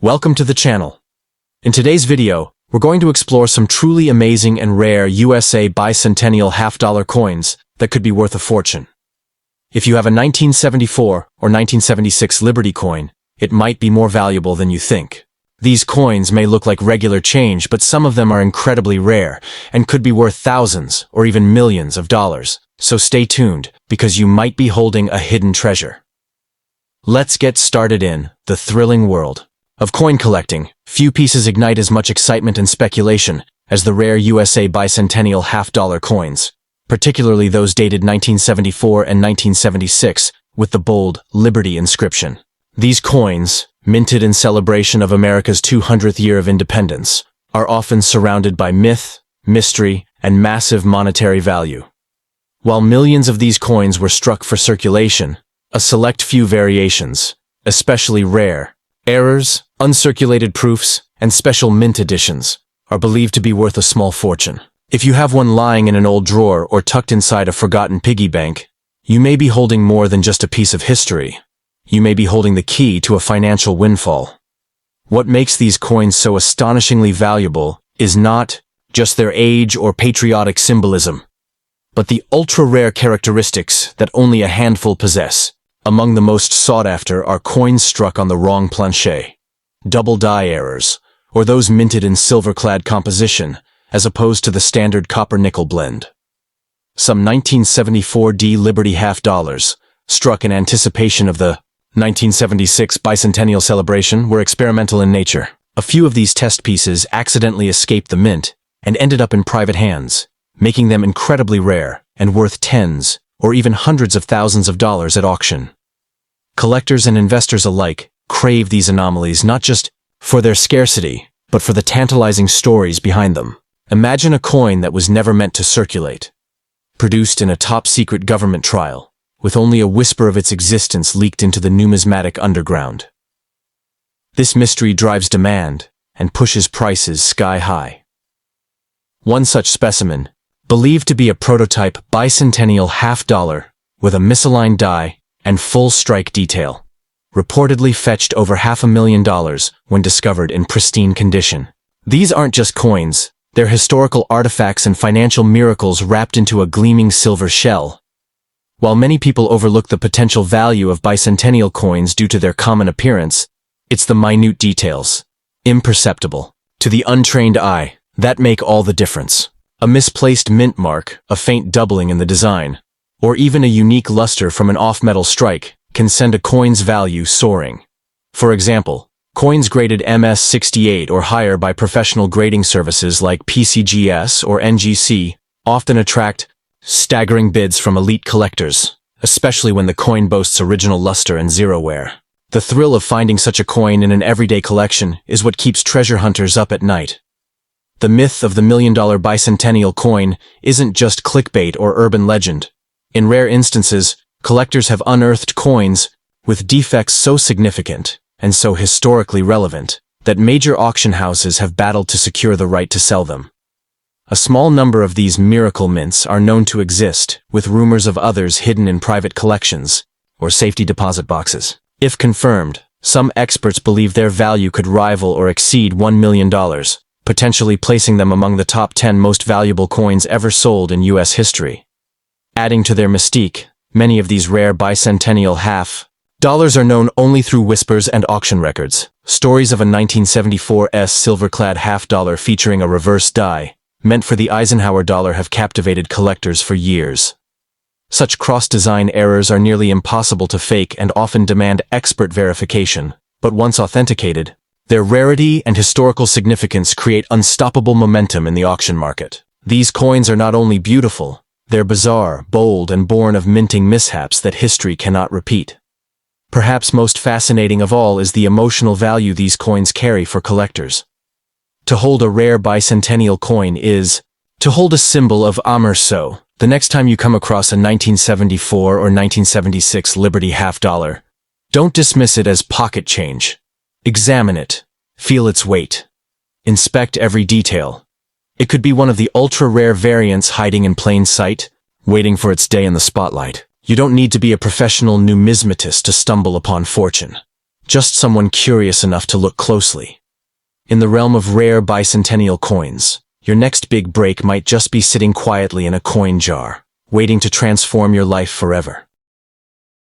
Welcome to the channel. In today's video, we're going to explore some truly amazing and rare USA bicentennial half-dollar coins that could be worth a fortune. If you have a 1974 or 1976 Liberty coin, it might be more valuable than you think. These coins may look like regular change, but some of them are incredibly rare and could be worth thousands or even millions of dollars. So stay tuned, because you might be holding a hidden treasure. Let's get started in the thrilling world of coin collecting. Few pieces ignite as much excitement and speculation as the rare USA bicentennial half-dollar coins, particularly those dated 1974 and 1976 with the bold Liberty inscription. These coins, minted in celebration of America's 200th year of independence, are often surrounded by myth, mystery, and massive monetary value. While millions of these coins were struck for circulation, a select few variations, especially rare, errors, uncirculated proofs, and special mint editions, are believed to be worth a small fortune. If you have one lying in an old drawer or tucked inside a forgotten piggy bank, you may be holding more than just a piece of history. You may be holding the key to a financial windfall. What makes these coins so astonishingly valuable is not just their age or patriotic symbolism, but the ultra-rare characteristics that only a handful possess. Among the most sought-after are coins struck on the wrong planche, double die errors, or those minted in silver-clad composition, as opposed to the standard copper-nickel blend. Some 1974 Liberty half-dollars, struck in anticipation of the 1976 bicentennial celebration, were experimental in nature. A few of these test pieces accidentally escaped the mint and ended up in private hands, making them incredibly rare and worth tens or even hundreds of thousands of dollars at auction. Collectors and investors alike crave these anomalies not just for their scarcity, but for the tantalizing stories behind them. Imagine a coin that was never meant to circulate, produced in a top-secret government trial, with only a whisper of its existence leaked into the numismatic underground. This mystery drives demand and pushes prices sky-high. One such specimen, believed to be a prototype bicentennial half-dollar with a misaligned die and full strike detail, reportedly fetched over $500,000 when discovered in pristine condition. These aren't just coins, they're historical artifacts and financial miracles wrapped into a gleaming silver shell. While many people overlook the potential value of bicentennial coins due to their common appearance, it's the minute details, imperceptible to the untrained eye, that make all the difference. A misplaced mint mark, a faint doubling in the design, or even a unique luster from an off-metal strike can send a coin's value soaring. For example, coins graded MS68 or higher by professional grading services like PCGS or NGC often attract staggering bids from elite collectors, especially when the coin boasts original luster and zero wear. The thrill of finding such a coin in an everyday collection is what keeps treasure hunters up at night. The myth of the $1 million bicentennial coin isn't just clickbait or urban legend. In rare instances, collectors have unearthed coins with defects so significant and so historically relevant that major auction houses have battled to secure the right to sell them. A small number of these miracle mints are known to exist, with rumors of others hidden in private collections or safety deposit boxes. If confirmed, some experts believe their value could rival or exceed $1 million, potentially placing them among the top 10 most valuable coins ever sold in U.S. history. Adding to their mystique, many of these rare bicentennial half-dollars are known only through whispers and auction records. Stories of a 1974 silver-clad half-dollar featuring a reverse die, meant for the Eisenhower dollar, have captivated collectors for years. Such cross-design errors are nearly impossible to fake and often demand expert verification, but once authenticated, their rarity and historical significance create unstoppable momentum in the auction market. These coins are not only beautiful, they're bizarre, bold, and born of minting mishaps that history cannot repeat. Perhaps most fascinating of all is the emotional value these coins carry for collectors. To hold a rare bicentennial coin is to hold a symbol of honor. So, the next time you come across a 1974 or 1976 Liberty half-dollar, don't dismiss it as pocket change. Examine it, feel its weight, inspect every detail. It could be one of the ultra-rare variants hiding in plain sight, waiting for its day in the spotlight. You don't need to be a professional numismatist to stumble upon fortune. just someone curious enough to look closely. In the realm of rare bicentennial coins, your next big break might just be sitting quietly in a coin jar, waiting to transform your life forever.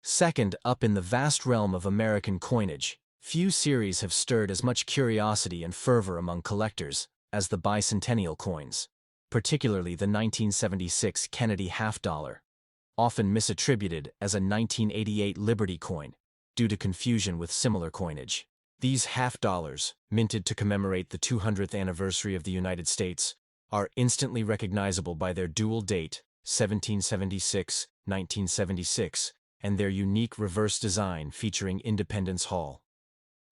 Second up in the vast realm of American coinage, few series have stirred as much curiosity and fervor among collectors as the bicentennial coins, particularly the 1976 Kennedy half-dollar, often misattributed as a 1988 Liberty coin due to confusion with similar coinage. These half-dollars, minted to commemorate the 200th anniversary of the United States, are instantly recognizable by their dual date, 1776-1976, and their unique reverse design featuring Independence Hall.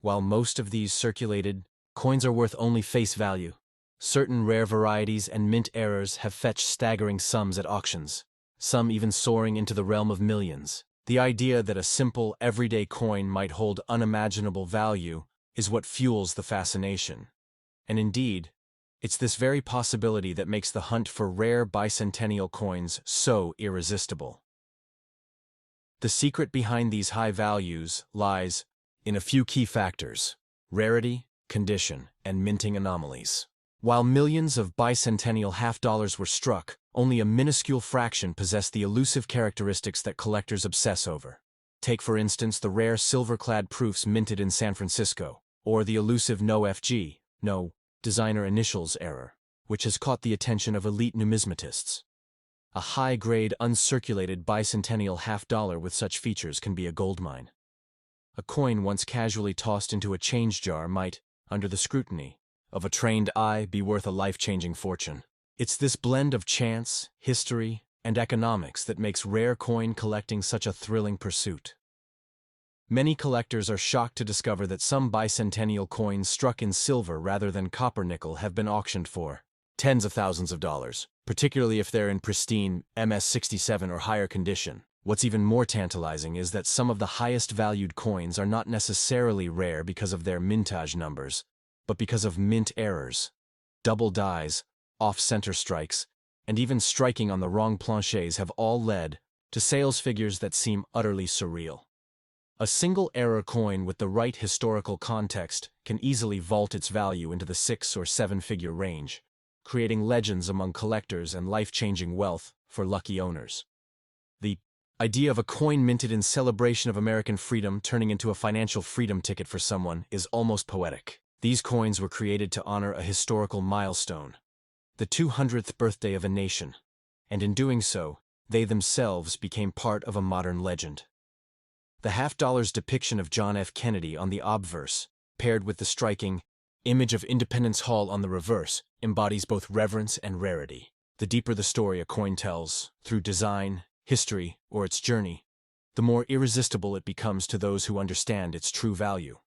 While most of these circulated, coins are worth only face value. Certain rare varieties and mint errors have fetched staggering sums at auctions, some even soaring into the realm of millions. The idea that a simple, everyday coin might hold unimaginable value is what fuels the fascination. And indeed, it's this very possibility that makes the hunt for rare bicentennial coins so irresistible. The secret behind these high values lies in a few key factors: rarity, condition, and minting anomalies. While millions of bicentennial half-dollars were struck, only a minuscule fraction possessed the elusive characteristics that collectors obsess over. Take, for instance, the rare silver-clad proofs minted in San Francisco, or the elusive no FG, no designer initials error, which has caught the attention of elite numismatists. A high-grade, uncirculated bicentennial half-dollar with such features can be a goldmine. A coin once casually tossed into a change jar might, under the scrutiny of a trained eye, be worth a life-changing fortune. It's this blend of chance, history, and economics that makes rare coin collecting such a thrilling pursuit. Many collectors are shocked to discover that some bicentennial coins struck in silver rather than copper-nickel have been auctioned for tens of thousands of dollars, particularly if they're in pristine MS-67 or higher condition. What's even more tantalizing is that some of the highest-valued coins are not necessarily rare because of their mintage numbers, but because of mint errors. Double dies, off-center strikes, and even striking on the wrong planchets have all led to sales figures that seem utterly surreal. A single error coin with the right historical context can easily vault its value into the 6- or 7-figure range, creating legends among collectors and life-changing wealth for lucky owners. The idea of a coin minted in celebration of American freedom turning into a financial freedom ticket for someone is almost poetic. These coins were created to honor a historical milestone, the 200th birthday of a nation, and in doing so, they themselves became part of a modern legend. The half-dollar's depiction of John F. Kennedy on the obverse, paired with the striking image of Independence Hall on the reverse, embodies both reverence and rarity. The deeper the story a coin tells, through design, history, or its journey, the more irresistible it becomes to those who understand its true value.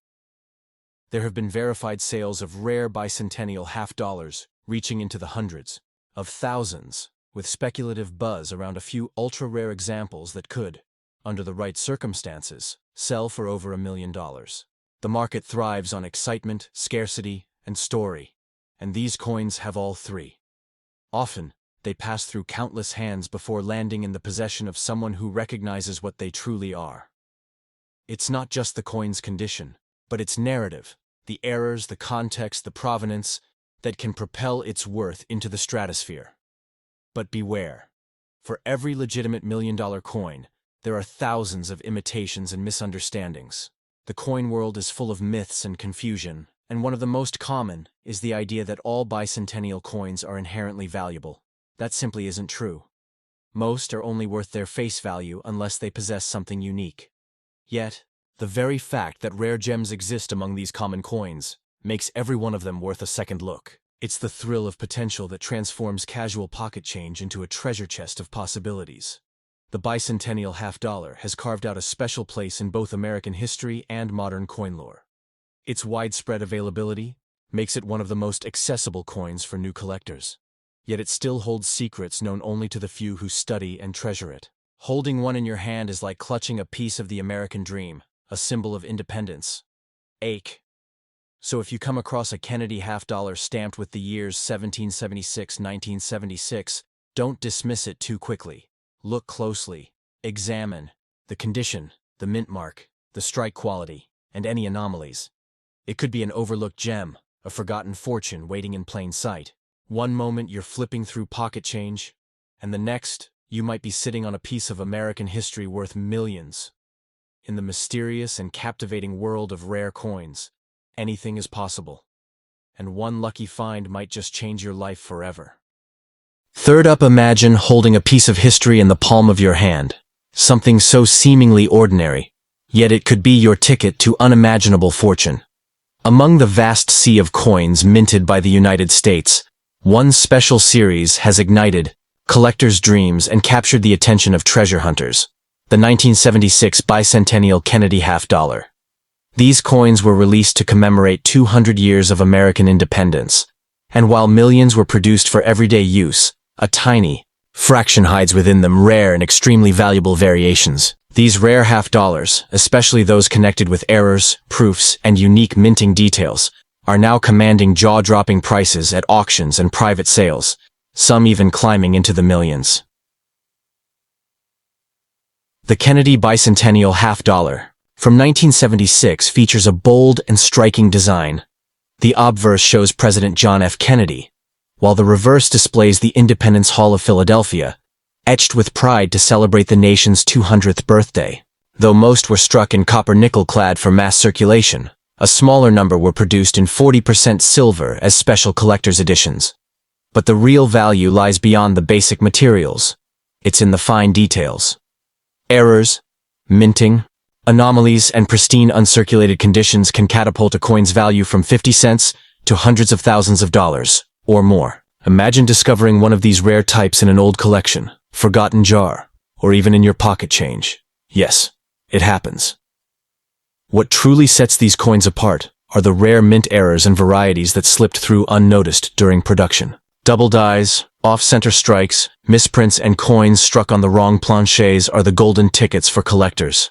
There have been verified sales of rare bicentennial half-dollars reaching into the hundreds of thousands, with speculative buzz around a few ultra-rare examples that could, under the right circumstances, sell for over $1 million. The market thrives on excitement, scarcity, and story, and these coins have all three. Often, they pass through countless hands before landing in the possession of someone who recognizes what they truly are. It's not just the coin's condition, but its narrative, the errors, the context, the provenance, that can propel its worth into the stratosphere. But beware. For every legitimate $1 million coin, there are thousands of imitations and misunderstandings. The coin world is full of myths and confusion, and one of the most common is the idea that all bicentennial coins are inherently valuable. That simply isn't true. Most are only worth their face value unless they possess something unique. Yet, the very fact that rare gems exist among these common coins makes every one of them worth a second look. It's the thrill of potential that transforms casual pocket change into a treasure chest of possibilities. The bicentennial half-dollar has carved out a special place in both American history and modern coin lore. Its widespread availability makes it one of the most accessible coins for new collectors. Yet it still holds secrets known only to the few who study and treasure it. Holding one in your hand is like clutching a piece of the American dream, a symbol of independence. So if you come across a Kennedy half-dollar stamped with the years 1776-1976, don't dismiss it too quickly. Look closely. Examine the condition, the mint mark, the strike quality. and any anomalies. It could be an overlooked gem, a forgotten fortune waiting in plain sight. One moment you're flipping through pocket change, and the next, you might be sitting on a piece of American history worth millions. In the mysterious and captivating world of rare coins, anything is possible. And one lucky find might just change your life forever. Third up, imagine holding a piece of history in the palm of your hand. Something so seemingly ordinary, yet it could be your ticket to unimaginable fortune. Among the vast sea of coins minted by the United States, one special series has ignited collectors' dreams and captured the attention of treasure hunters, the 1976 bicentennial Kennedy half-dollar. These coins were released to commemorate 200 years of American independence, and while millions were produced for everyday use, a tiny fraction hides within them rare and extremely valuable variations. These rare half-dollars, especially those connected with errors, proofs, and unique minting details, are now commanding jaw-dropping prices at auctions and private sales, some even climbing into the millions. The Kennedy bicentennial half-dollar from 1976 features a bold and striking design. The obverse shows President John F. Kennedy, while the reverse displays the Independence Hall of Philadelphia, etched with pride to celebrate the nation's 200th birthday. Though most were struck in copper-nickel clad for mass circulation, a smaller number were produced in 40% silver as special collector's editions. But the real value lies beyond the basic materials. It's in the fine details. Errors, minting, anomalies, and pristine uncirculated conditions can catapult a coin's value from 50 cents to hundreds of thousands of dollars, or more. Imagine discovering one of these rare types in an old collection, forgotten jar, or even in your pocket change. Yes, it happens. What truly sets these coins apart are the rare mint errors and varieties that slipped through unnoticed during production. Double dies, off-center strikes, misprints, and coins struck on the wrong planchets are the golden tickets for collectors.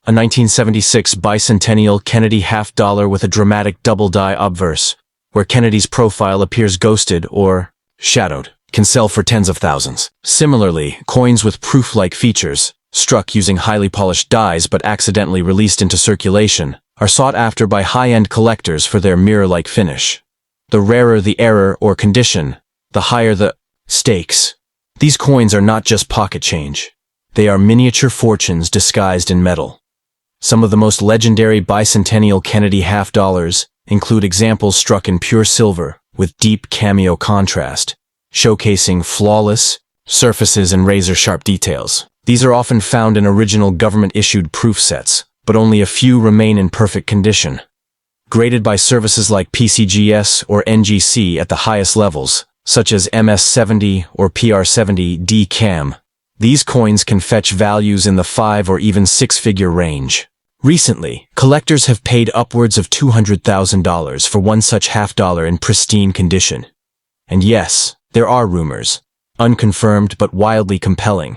A 1976 bicentennial Kennedy half-dollar with a dramatic double-die obverse, where Kennedy's profile appears ghosted or shadowed, can sell for tens of thousands. Similarly, coins with proof-like features, struck using highly polished dies but accidentally released into circulation, are sought after by high-end collectors for their mirror-like finish. The rarer the error or condition, the higher the stakes. These coins are not just pocket change. They are miniature fortunes disguised in metal. Some of the most legendary bicentennial Kennedy half-dollars include examples struck in pure silver with deep cameo contrast, showcasing flawless surfaces and razor-sharp details. These are often found in original government-issued proof sets, but only a few remain in perfect condition. Graded by services like PCGS or NGC at the highest levels, such as MS70 or PR70 DCAM, these coins can fetch values in the 5 or even 6-figure range. Recently, collectors have paid upwards of $200,000 for one such half-dollar in pristine condition. And yes, there are rumors, unconfirmed but wildly compelling,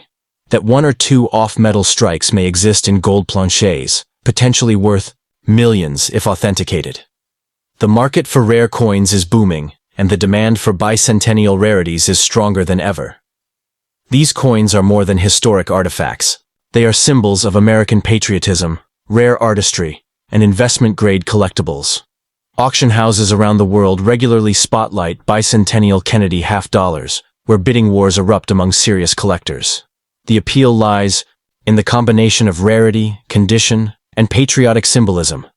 that one or two off-metal strikes may exist in gold planchets, potentially worth millions if authenticated. The market for rare coins is booming, and the demand for bicentennial rarities is stronger than ever. These coins are more than historic artifacts. They are symbols of American patriotism, rare artistry, and investment-grade collectibles. Auction houses around the world regularly spotlight bicentennial Kennedy half-dollars, where bidding wars erupt among serious collectors. The appeal lies in the combination of rarity, condition, and patriotic symbolism,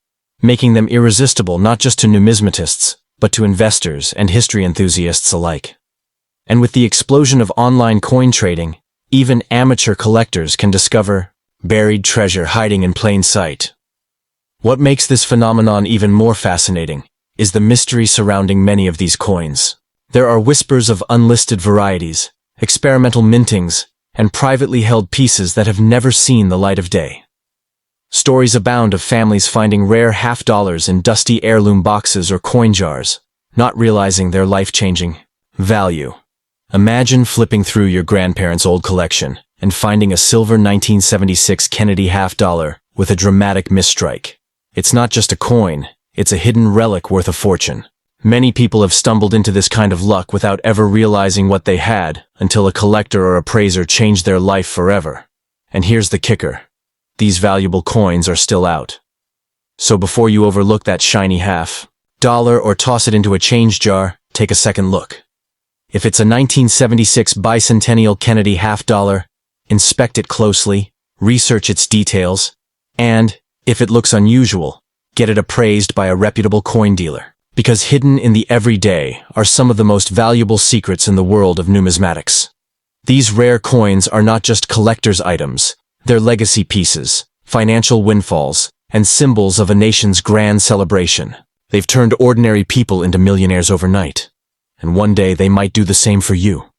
making them irresistible not just to numismatists, but to investors and history enthusiasts alike. And with the explosion of online coin trading, even amateur collectors can discover buried treasure hiding in plain sight. What makes this phenomenon even more fascinating is the mystery surrounding many of these coins. There are whispers of unlisted varieties, experimental mintings, and privately held pieces that have never seen the light of day. Stories abound of families finding rare half-dollars in dusty heirloom boxes or coin jars, not realizing their life-changing value. Imagine flipping through your grandparents' old collection and finding a silver 1976 Kennedy half-dollar with a dramatic misstrike. It's not just a coin, it's a hidden relic worth a fortune. Many people have stumbled into this kind of luck without ever realizing what they had until a collector or appraiser changed their life forever. And here's the kicker. These valuable coins are still out. So before you overlook that shiny $50 or toss it into a change jar, take a second look. If it's a 1976 bicentennial Kennedy $50, inspect it closely, research its details, and, if it looks unusual, get it appraised by a reputable coin dealer. Because hidden in the everyday are some of the most valuable secrets in the world of numismatics. These rare coins are not just collector's items, they're legacy pieces, financial windfalls, and symbols of a nation's grand celebration. They've turned ordinary people into millionaires overnight. And one day they might do the same for you.